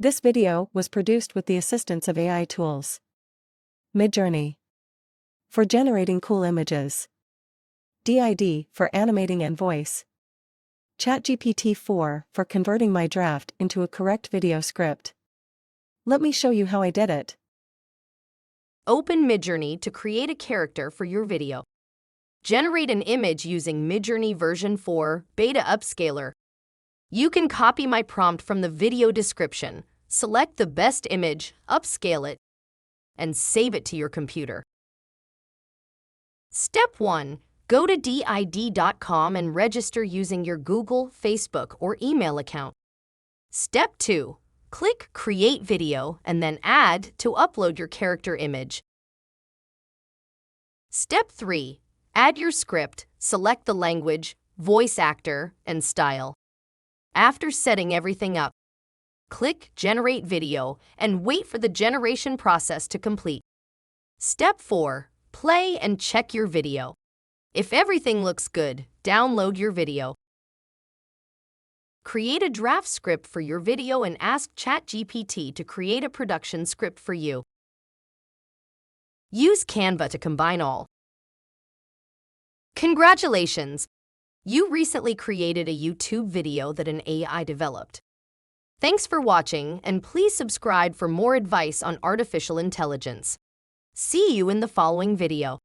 This video was produced with the assistance of AI tools. Midjourney for generating cool images. DID for animating and voice. ChatGPT-4 for converting my draft into a correct video script. Let me show you how I did it. Open Midjourney to create a character for your video. Generate an image using Midjourney version 4 beta upscaler. You can copy my prompt from the video description, select the best image, upscale it, and save it to your computer. Step 1. Go to did.com and register using your Google, Facebook, or email account. Step 2. Click Create Video and then Add to upload your character image. Step 3. Add your script, select the language, voice actor, and style. After setting everything up, click Generate Video and wait for the generation process to complete. Step 4. Play and check your video. If everything looks good, download your video. Create a draft script for your video and ask ChatGPT to create a production script for you. Use Canva to combine all. Congratulations! You recently created a YouTube video that an AI developed. Thanks for watching, and please subscribe for more advice on artificial intelligence. See you in the following video.